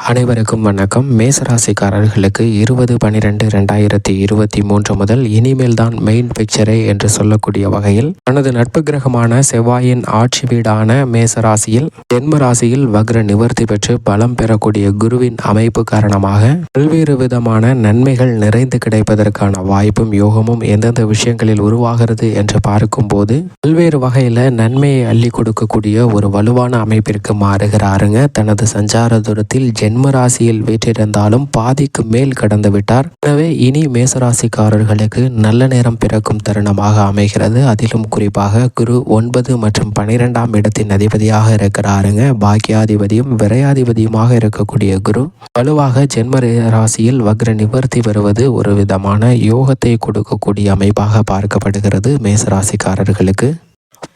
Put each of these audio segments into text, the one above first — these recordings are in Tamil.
அனைவருக்கும் வணக்கம். மேசராசிக்காரர்களுக்கு 20/12/2023 முதல் இனிமேல் தான் மெயின் பிக்சரே என்று சொல்லக்கூடிய வகையில் தனது நட்பு கிரகமான செவ்வாயின் ஆட்சி வீடான மேசராசியில் ஜென்ம ராசியில் வக்ர நிவர்த்தி பெற்று பலம் பெறக்கூடிய குருவின் அமைப்பு காரணமாக பல்வேறு விதமான நன்மைகள் நிறைந்து கிடைப்பதற்கான வாய்ப்பும் யோகமும் எந்தெந்த விஷயங்களில் உருவாகிறது என்று பார்க்கும்போது பல்வேறு வகையில நன்மையை அள்ளி கொடுக்கக்கூடிய ஒரு வலுவான அமைப்பிற்கு மாறுகிறாருங்க. தனது சஞ்சார தூரத்தில் ஜென்ம ராசியில் வீற்றிருந்தாலும் பாதிக்கு மேல் கடந்து விட்டார். எனவே இனி மேசராசிக்காரர்களுக்கு நல்ல நேரம் பிறக்கும் தருணமாக அமைகிறது. அதிலும் குறிப்பாக குரு 9 மற்றும் 12ஆம் இடத்தின் அதிபதியாக இருக்கிறாருங்க. பாக்கியாதிபதியும் விரையாதிபதியுமாக இருக்கக்கூடிய குரு வலுவாக ஜென்ம ராசியில் வக்ர நிவர்த்தி வருவது ஒரு விதமான யோகத்தை கொடுக்கக்கூடிய அமைப்பாக பார்க்கப்படுகிறது. மேசராசிக்காரர்களுக்கு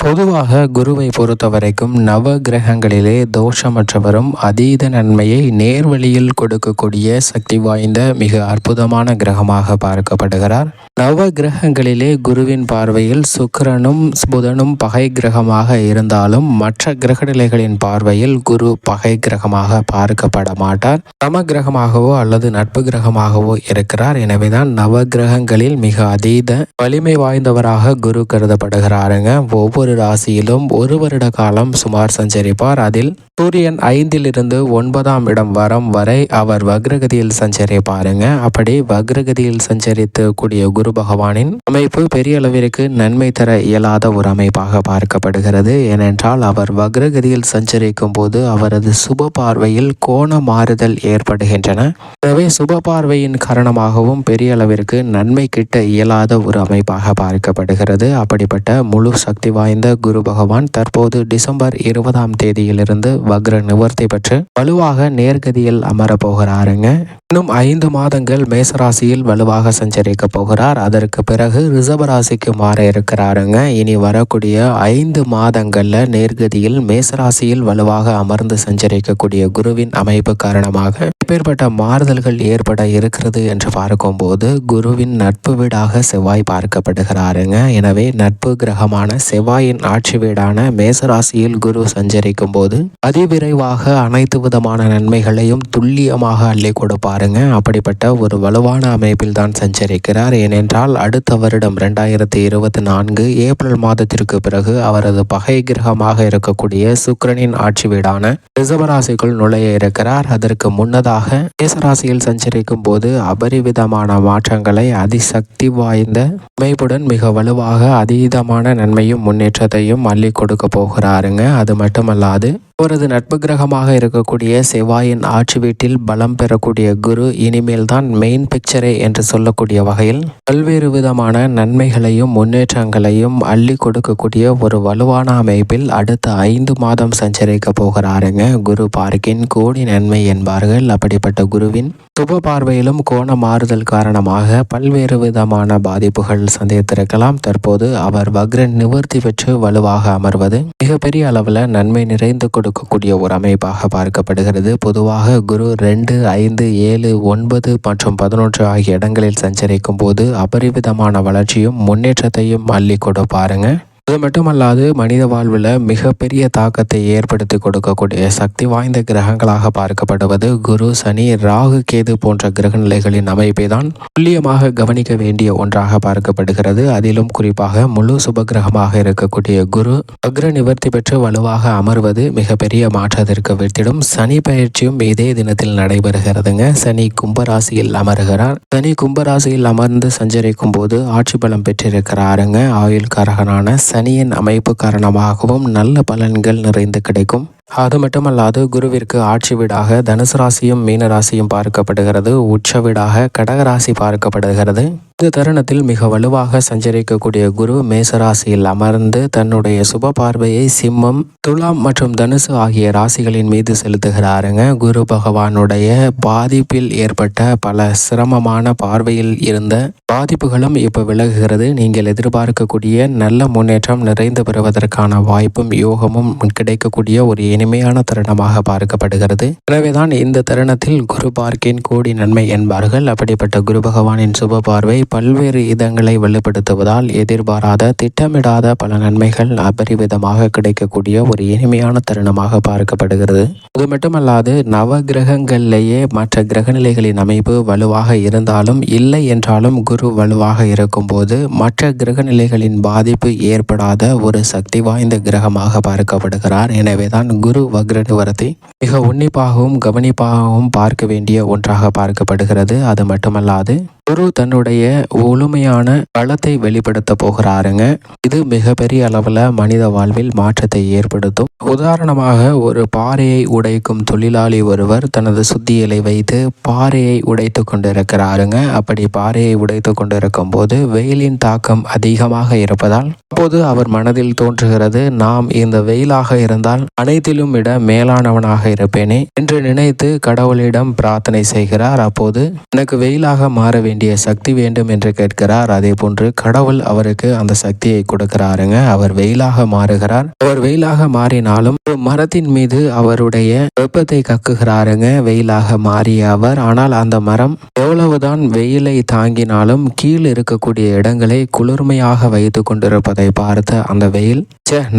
பொதுவாக குருவை பொறுத்த வரைக்கும் நவ கிரகங்களிலே தோஷமற்றவரும் அதீத நன்மையை நேர்வழியில் கொடுக்கக்கூடிய சக்தி வாய்ந்த மிக அற்புதமான கிரகமாக பார்க்கப்படுகிறார். நவ கிரகங்களிலே குருவின் பார்வையில் சுக்கிரனும் புதனும் பகை கிரகமாக இருந்தாலும் மற்ற கிரகநிலைகளின் பார்வையில் குரு பகை கிரகமாக பார்க்கப்பட மாட்டார். சம கிரகமாகவோ அல்லது நட்பு கிரகமாகவோ இருக்கிறார். எனவேதான் நவ கிரகங்களில் மிக அதீத வலிமை வாய்ந்தவராக குரு கருதப்படுகிறாருங்க. ஒவ்வொரு ராசியிலும் ஒரு வருட காலம் சுமார் சஞ்சரிப்பார். அதில் சூரியன் 5லிருந்து 9ஆம் இடம் வரை அவர் வக்ரகதியில் சஞ்சரிப்பாருங்க. அப்படி வக்ரகதியில் சஞ்சரித்து கூடிய குரு பகவானின் அமைப்பு பெரிய அளவிற்கு நன்மை தர இயலாத ஒரு அமைப்பாக பார்க்கப்படுகிறது. ஏனென்றால் அவர் வக்ரகதியில் சஞ்சரிக்கும் போது அவரது சுப பார்வையில் கோண மாறுதல் ஏற்படுகின்றன. எனவே சுப பார்வையின் காரணமாகவும் பெரிய அளவிற்கு நன்மை கிட்ட இயலாத ஒரு அமைப்பாக பார்க்கப்படுகிறது. அப்படிப்பட்ட முழு சக்தி வாய்ந்த குரு பகவான் தற்போது டிசம்பர் 20ஆம் தேதியிலிருந்து வக்ர நிவர்த்தி பெற்று வலுவாக நேர்கதியில் அமர போகிறாருங்க. இன்னும் 5 மாதங்கள் மேசராசியில் வலுவாக சஞ்சரிக்க போகிறார். அதற்கு பிறகு ரிஷபராசிக்கு மாற இருக்கிறாருங்க. இனி வரக்கூடிய 5 மாதங்கள்ல நேர்கதியில் மேசராசியில் வலுவாக அமர்ந்து சஞ்சரிக்கக்கூடிய குருவின் அமைப்பு காரணமாக எப்பேற்பட்ட மாறுதல்கள் ஏற்பட இருக்கிறது என்று பார்க்கும்போது குருவின் நட்பு வீடாக செவ்வாய் பார்க்கப்படுகிறாருங்க. எனவே நட்பு கிரகமான செவ்வாயின் ஆட்சி வீடான மேசராசியில் குரு சஞ்சரிக்கும் போது அதிவிரைவாக அனைத்து விதமான நன்மைகளையும் துல்லியமாக அள்ளி கொடுப்பாருங்க. அப்படிப்பட்ட ஒரு வலுவான அமைப்பில் தான் சஞ்சரிக்கிறார். ஏனென்றால் அடுத்த வருடம் 2024 ஏப்ரல் மாதத்திற்கு பிறகு அவரது பகை கிரகமாக இருக்கக்கூடிய சுக்கிரனின் ஆட்சி வீடான ரிஷபராசிக்குள் நுழைய இருக்கிறார். அதற்கு முன்னதாக மேசராசியில் சஞ்சரிக்கும் போது அபரிவிதமான மாற்றங்களை அதிசக்தி வாய்ந்த அமைப்புடன் மிக வலுவாக அதீதமான நன்மையும் முன்னேற்றத்தையும் அள்ளி கொடுக்க போகிறாருங்க. அது மட்டுமல்லாது அவரது நட்பு கிரகமாக இருக்கக்கூடிய செவ்வாயின் ஆட்சி வீட்டில் பலம் பெறக்கூடிய குரு இனிமேல் தான் மெயின் பிக்சரே என்று சொல்லக்கூடிய வகையில் பல்வேறு விதமான நன்மைகளையும் முன்னேற்றங்களையும் அள்ளி கொடுக்கக்கூடிய ஒரு வலுவான அமைப்பில் அடுத்த 5 மாதம் சஞ்சரிக்க போகிறாருங்க. குரு பார்க்கின் கோடி நன்மை என்பார்கள். அப்படிப்பட்ட குருவின் சுப பார்வையிலும் கோண மாறுதல் காரணமாக பல்வேறு விதமான பாதிப்புகள் சந்தித்திருக்கலாம். தற்போது அவர் வக்ர நிவர்த்தி பெற்று வலுவாக அமர்வது மிகப்பெரிய அளவில் நன்மை நிறைந்து கொடுக்கக்கூடிய ஒரு அமைப்பாக பார்க்கப்படுகிறது. பொதுவாக குரு 2, 5, 7, 9 மற்றும் 11 ஆகிய இடங்களில் சஞ்சரிக்கும் போது அபரிவிதமான வளர்ச்சியும் முன்னேற்றத்தையும் அள்ளி கொடுப்பாருங்க. அது மட்டுமல்லாது மனித வாழ்வில் மிகப்பெரிய தாக்கத்தை ஏற்படுத்தி கொடுக்கக்கூடிய சக்தி வாய்ந்த கிரகங்களாக பார்க்கப்படுவது குரு, சனி, ராகு, கேது போன்ற கிரகநிலைகளின் அமைப்பை தான் துல்லியமாக கவனிக்க வேண்டிய ஒன்றாக பார்க்கப்படுகிறது. அதிலும் குறிப்பாக முழு சுப கிரகமாக இருக்கக்கூடிய குரு வக்ர நிவர்த்தி பெற்று வலுவாக அமர்வது மிகப்பெரிய மாற்றத்திற்கு வித்திடும். சனி பயிற்சியும் இதே தினத்தில் நடைபெறுகிறதுங்க. சனி கும்பராசியில் அமர்கிறார். சனி கும்பராசியில் அமர்ந்து சஞ்சரிக்கும் போது ஆட்சி பலம் பெற்றிருக்கிறாருங்க. ஆயுள் காரகனான சனியின் அமைப்பு காரணமாகவும் நல்ல பலன்கள் நிறைந்து கிடைக்கும். அது மட்டுமல்லாது குருவிற்கு ஆட்சி வீடாக தனுசு ராசியும் மீன ராசியும் பார்க்கப்படுகிறது. உச்ச வீடாக கடகராசி பார்க்கப்படுகிறது. இந்த தருணத்தில் மிக வலுவாக சஞ்சரிக்கக்கூடிய குரு மேசராசியில் அமர்ந்து தன்னுடைய சுப பார்வையை சிம்மம், துலாம் மற்றும் தனுசு ஆகிய ராசிகளின் மீது செலுத்துகிறாருங்க. குரு பகவானுடைய பாதிப்பில் ஏற்பட்ட பல சிரமமான பார்வையில் இருந்த பாதிப்புகளும் இப்போ விலகுகிறது. நீங்கள் எதிர்பார்க்கக்கூடிய நல்ல முன்னேற்றம் நிறைந்து பெறுவதற்கான வாய்ப்பும் யோகமும் கிடைக்கக்கூடிய ஒரு இனிமையான தருணமாக பார்க்கப்படுகிறது. எனவேதான் இந்த தருணத்தில் குரு பார்க்கின் கோடி நன்மை என்பார்கள். அப்படிப்பட்ட குரு பகவானின் சுப பார்வை பல்வேறு இதங்களை வெளிப்படுத்துவதால் எதிர்பாராத திட்டமிடாத பல நன்மைகள் அபரிவிதமாக கிடைக்கக்கூடிய ஒரு இனிமையான தருணமாக பார்க்கப்படுகிறது. அது மட்டுமல்லாது நவ கிரகங்களிலேயே மற்ற கிரகநிலைகளின் அமைப்பு வலுவாக இருந்தாலும் இல்லை என்றாலும் குரு வலுவாக இருக்கும் போது மற்ற கிரகநிலைகளின் பாதிப்பு ஏற்படாத ஒரு சக்தி வாய்ந்த கிரகமாக பார்க்கப்படுகிறார். எனவேதான் குரு வக்ர நிவர்த்தி மிக உன்னிப்பாகவும் கவனிப்பாகவும் பார்க்க வேண்டிய ஒன்றாக பார்க்கப்படுகிறது. அது மட்டுமல்லாது குரு தன்னுடைய முழுமையான பலத்தை வெளிப்படுத்த போகிறாருங்க. இது மிகப்பெரிய அளவில் மனித வாழ்வில் மாற்றத்தை ஏற்படுத்தும். உதாரணமாக ஒரு பாறையை உடைக்கும் தொழிலாளி ஒருவர் தனது சுத்தியலை வைத்து பாறையை உடைத்து கொண்டிருக்கிறாருங்க. அப்படி பாறையை உடைத்து கொண்டிருக்கும் போது வெயிலின் தாக்கம் அதிகமாக இருப்பதால் அப்போது அவர் மனதில் தோன்றுகிறது, நாம் இந்த வெயிலாக இருந்தால் அனைத்திலும் விட மேலானவனாக இருப்பேனே என்று நினைத்து கடவுளிடம் பிரார்த்தனை செய்கிறார். அப்போது எனக்கு வெயிலாக மாற வேண்டிய சக்தி வேண்டும் என்று கேட்கிறார். அதே போன்று கடவுள் அவருக்கு அந்த சக்தியை கொடுக்கிறாருங்க. அவர் வெயிலாக மாறுகிறார். அவர் வெயிலாக மாறினாலும் மரத்தின் மீது அவருடைய வெப்பத்தை கக்குகிறாருங்க வெயிலாக மாறிய அவர். ஆனால் அந்த மரம் எவ்வளவுதான் வெயிலை தாங்கினாலும் கீழ் இருக்கக்கூடிய இடங்களை குளிர்மையாக வைத்து கொண்டிருப்பதை பார்த்த அந்த வெயில்,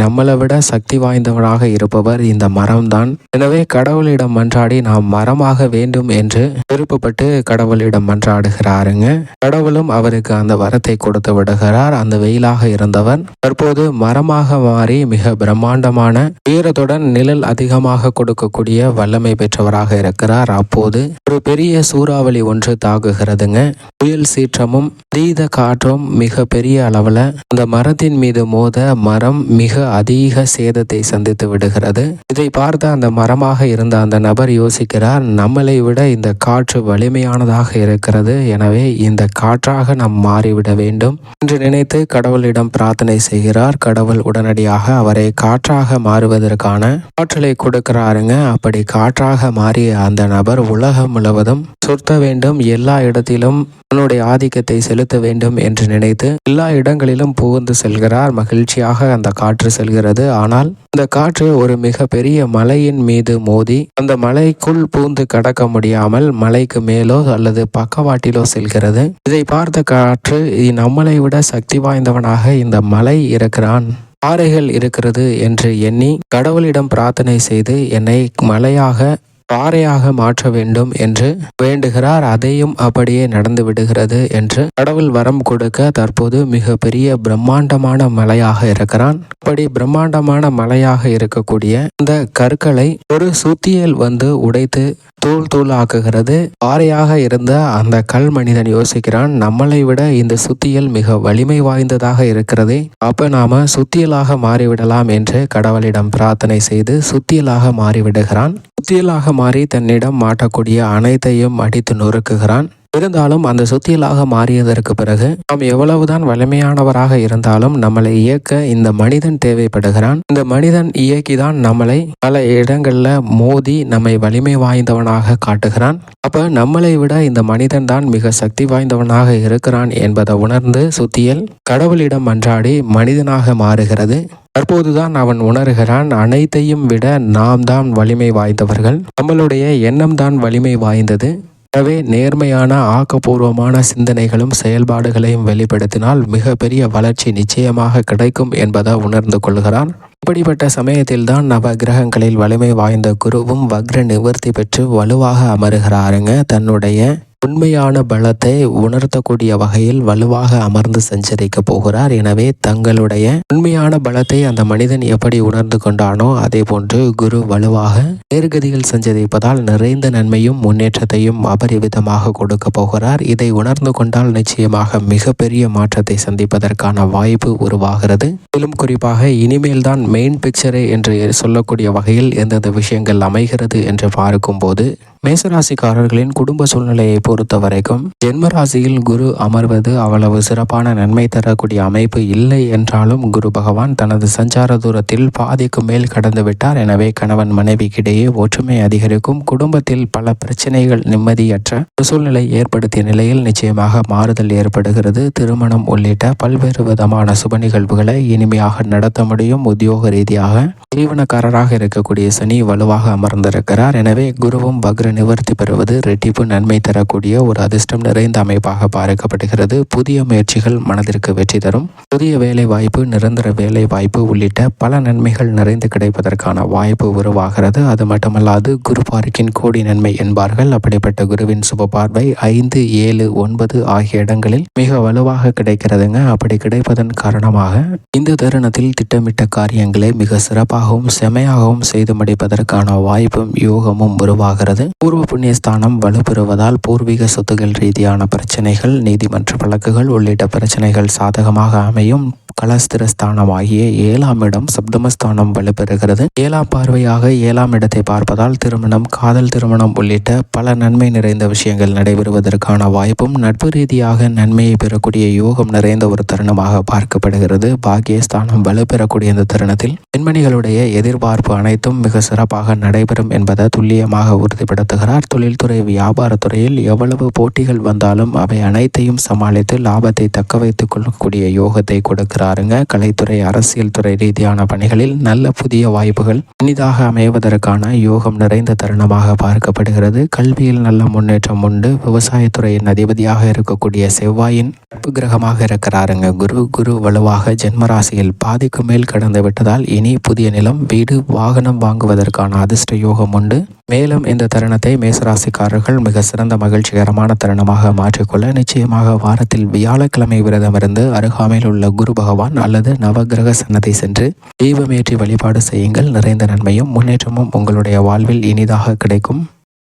நம்மளை விட சக்தி வாய்ந்தவனாக இருப்பவர் இந்த மரம்தான். எனவே கடவுளிடம் மன்றாடி நாம் மரமாக வேண்டும் என்று விருப்பப்பட்டு கடவுளிடம் மன்றாடுகிறாருங்க. கடவுளும் அவருக்கு அந்த வரத்தை கொடுத்து விடுகிறார். அந்த வெயிலாக இருந்தவர் தற்போது மரமாக மாறி மிக பிரம்மாண்டமான வீரத்துடன் நிழல் அதிகமாக கொடுக்கக்கூடிய வல்லமை பெற்றவராக இருக்கிறார். அப்போது ஒரு பெரிய சூறாவளி ஒன்று தாக்குகிறதுங்க. புயல் சீற்றமும் அதீத காற்றும் மிக பெரிய அளவுல அந்த மரத்தின் மீது மோத மரம் மிக அதிக சேதத்தை சந்தித்து விடுகிறது. இதை பார்த்த அந்த மரமாக இருந்த அந்த நபர் யோசிக்கிறார், நம்மளை விட இந்த காற்று வலிமையானதாக இருக்கிறது. எனவே இந்த காற்றாக நாம் மாறிவிட வேண்டும் என்று நினைத்து கடவுளிடம் பிரார்த்தனை செய்கிறார். கடவுள் உடனடியாக அவரை காற்றாக மாறுவதற்கான ஆற்றலை கொடுக்கிறாருங்க. அப்படி காற்றாக மாறிய அந்த நபர் உலகம் முழுவதும் சுத்த வேண்டும், எல்லா இடத்திலும் தன்னுடைய ஆதிக்கத்தை செலுத்த வேண்டும் என்று நினைத்து எல்லா இடங்களிலும் புகுந்து செல்கிறார். மகிழ்ச்சியாக அந்த காற்று செல்கிறது. ஆனால் அந்த காற்று ஒரு மிக பெரிய மலையின் மீது மோதி அந்த மலைக்குள் பூந்து கடக்க முடியாமல் மலைக்கு மேலோ அல்லது பக்கவாட்டிலோ செல்கிறது. இதை பார்த்த காற்று, நம்மளை விட சக்தி வாய்ந்தவனாக இந்த மலை இருக்கிறான், பாறைகள் இருக்கிறது என்று எண்ணி கடவுளிடம் பிரார்த்தனை செய்து என்னை மலையாக பாறையாக மாற்ற வேண்டும் என்று வேண்டுகிறார். அதையும் அப்படியே நடந்து விடுகிறது என்று கடவுள் வரம் கொடுக்க தற்போது மிக பெரிய பிரம்மாண்டமான மலையாக இருக்கிறான். அப்படி பிரம்மாண்டமான மலையாக இருக்கக்கூடிய இந்த கற்களை ஒரு சுத்தியல் வந்து உடைத்து தூள் தூள் ஆக்குகிறது. பாறையாக இருந்த அந்த கல் மனிதன் யோசிக்கிறான், நம்மளை விட இந்த சுத்தியல் மிக வலிமை வாய்ந்ததாக இருக்கிறதே, அப்ப நாம சுத்தியலாக மாறிவிடலாம் என்று கடவுளிடம் பிரார்த்தனை செய்து சுத்தியலாக மாறிவிடுகிறான். சுத்தியலாக மாறி தன்னிடம் மாட்டக்கூடிய அனைத்தையும் அடித்து நொறுக்குகிறான். இருந்தாலும் அந்த சுத்தியலாக மாறியதற்கு பிறகு நாம் எவ்வளவுதான் வலிமையானவராக இருந்தாலும் நம்மளை இயக்க இந்த மனிதன் தேவைப்படுகிறான். இந்த மனிதன் இயக்கிதான் நம்மளை பல இடங்கள்ல மோதி நம்மை வலிமை வாய்ந்தவனாக காட்டுகிறான். அப்ப நம்மளை விட இந்த மனிதன் தான் மிக சக்தி வாய்ந்தவனாக இருக்கிறான் என்பதை உணர்ந்து சுத்தியல் கடவுளிடம் மன்றாடி மனிதனாக மாறுகிறது. தற்போதுதான் அவன் உணர்கிறான், அனைத்தையும் விட நாம் தான் வலிமை வாய்ந்தவர்கள், நம்மளுடைய எண்ணம் தான் வலிமை வாய்ந்தது. எனவே நேர்மையான ஆக்கப்பூர்வமான சிந்தனைகளும் செயல்பாடுகளையும் வெளிப்படுத்தினால் மிக பெரிய வளர்ச்சி நிச்சயமாக கிடைக்கும் என்பதை உணர்ந்து கொள்கிறான். இப்படிப்பட்ட சமயத்தில்தான் நவ கிரகங்களில் வலிமை வாய்ந்த குருவும் வக்ர நிவர்த்தி பெற்று வலுவாக அமருகிறாருங்க. தன்னுடைய உண்மையான பலத்தை உணர்த்தக்கூடிய வகையில் வலுவாக அமர்ந்து சஞ்சரிக்க போகிறார். எனவே தங்களுடைய உண்மையான பலத்தை அந்த மனிதன் எப்படி உணர்ந்து கொண்டானோ அதே போன்று குரு வலுவாக நேர்கதியில் சஞ்சரிப்பதால் நிறைந்த நன்மையும் முன்னேற்றத்தையும் அபரிவிதமாக கொடுக்க போகிறார். இதை உணர்ந்து கொண்டால் நிச்சயமாக மிகப்பெரிய மாற்றத்தை சந்திப்பதற்கான வாய்ப்பு உருவாகிறது. மேலும் குறிப்பாக இனிமேல் தான் மெயின் பிக்சரே என்று சொல்லக்கூடிய வகையில் எந்தெந்த விஷயங்கள் அமைகிறது என்று பார்க்கும்போது மேசராசிக்காரர்களின் குடும்ப சூழ்நிலையை பொறுத்த வரைக்கும் ஜென்ம ராசியில் குரு அமர்வது அவ்வளவு சிறப்பான நன்மை தரக்கூடிய அமைப்பு இல்லை என்றாலும் குரு பகவான் தனது சஞ்சார தூரத்தில் பாதிக்கு மேல் கடந்து விட்டார். எனவே கணவன் மனைவிக்கிடையே ஒற்றுமை அதிகரிக்கும். குடும்பத்தில் பல பிரச்சனைகள் நிம்மதியற்ற சூழ்நிலை ஏற்படுத்திய நிலையில் நிச்சயமாக மாறுதல் ஏற்படுகிறது. திருமணம் உள்ளிட்ட பல்வேறு விதமான சுப நிகழ்வுகளை இனிமையாக நடத்த முடியும். உத்தியோக ரீதியாக ஜீவனக்காரராக இருக்கக்கூடிய சனி வலுவாக அமர்ந்திருக்கிறார். எனவே குருவும் வக்ர நிவர்த்தி பெறுவது ரெட்டிப்பு நன்மை தரக்கூடிய ஒரு அதிர்ஷ்டம் நிறைந்த அமைப்பாக பார்க்கப்படுகிறது. புதிய முயற்சிகள் மனதிற்கு வெற்றி தரும். புதிய வேலை வாய்ப்பு, நிரந்தர வேலை வாய்ப்பு உள்ளிட்ட பல நன்மைகள் நிறைந்து கிடைப்பதற்கான வாய்ப்பு உருவாகிறது. அது மட்டுமல்லாது குரு பார்க்கின் கோடி நன்மை என்பார்கள். அப்படிப்பட்ட குருவின் சுப பார்வை 5, 7, 9 ஆகிய இடங்களில் மிக வலுவாக கிடைக்கிறதுங்க. அப்படி கிடைப்பதன் காரணமாக இந்த தருணத்தில் திட்டமிட்ட காரியங்களை மிக சிறப்பாகவும் செமையாகவும் செய்து முடிப்பதற்கான வாய்ப்பும் யோகமும் உருவாகிறது. பூர்வ புண்ணியஸ்தானம் வலுப்பெறுவதால் பூர்வீக சொத்துகள் ரீதியான பிரச்சனைகள், நீதிமன்ற வழக்குகள் உள்ளிட்ட பிரச்சனைகள் சாதகமாக அமையும். கலஸ்திரஸ்தானம் ஆகிய 7ஆம் இடம் சப்தமஸ்தானம் வலுப்பெறுகிறது. 7ஆம் பார்வையாக 7ஆம் இடத்தை பார்ப்பதால் திருமணம், காதல் திருமணம் உள்ளிட்ட பல நன்மை நிறைந்த விஷயங்கள் நடைபெறுவதற்கான வாய்ப்பும் நட்பு ரீதியாக நன்மையை பெறக்கூடிய யோகம் நிறைந்த ஒரு தருணமாக பார்க்கப்படுகிறது. பாக்கியஸ்தானம் வலுப்பெறக்கூடிய இந்த தருணத்தில் பெண்மணிகளுடைய எதிர்பார்ப்பு அனைத்தும் மிக சிறப்பாக நடைபெறும் என்பதை துல்லியமாக உறுதிப்படுத்துகிறார். தொழில்துறை, வியாபாரத்துறையில் எவ்வளவு போட்டிகள் வந்தாலும் அவை அனைத்தையும் சமாளித்து லாபத்தை தக்க வைத்துக் கொள்ளக்கூடிய யோகத்தை கொடுக்கிறார். கலைத்துறை, அரசியல் துறை ரீதியான பணிகளில் நல்ல புதிய வாய்ப்புகள் இனிதாக அமைவதற்கான யோகம் நிறைந்த தருணமாக பார்க்கப்படுகிறது. கல்வியில் நல்ல முன்னேற்றம் உண்டு. விவசாயத்துறையின் அதிபதியாக இருக்கக்கூடிய செவ்வாயின் நட்பு கிரகமாக இருக்கிறாருங்க குரு வலுவாக ஜென்மராசியில் பாதிக்கு மேல் கடந்து விட்டதால் இனி புதிய நிலம், வீடு, வாகனம் வாங்குவதற்கான அதிர்ஷ்ட யோகம் உண்டு. மேலும் இந்த தருணத்தை மேசராசிக்காரர்கள் மிக சிறந்த மகிழ்ச்சிகரமான தருணமாக மாற்றிக்கொள்ள நிச்சயமாக வாரத்தில் வியாழக்கிழமை விரதமிருந்து அருகாமையில் உள்ள குரு பகவான் அல்லது நவகிரக சன்னதி சென்று தீபமேற்றி வழிபாடு செய்யுங்கள். நிறைந்த நன்மையும் முன்னேற்றமும் உங்களுடைய வாழ்வில் இனிதாக கிடைக்கும்.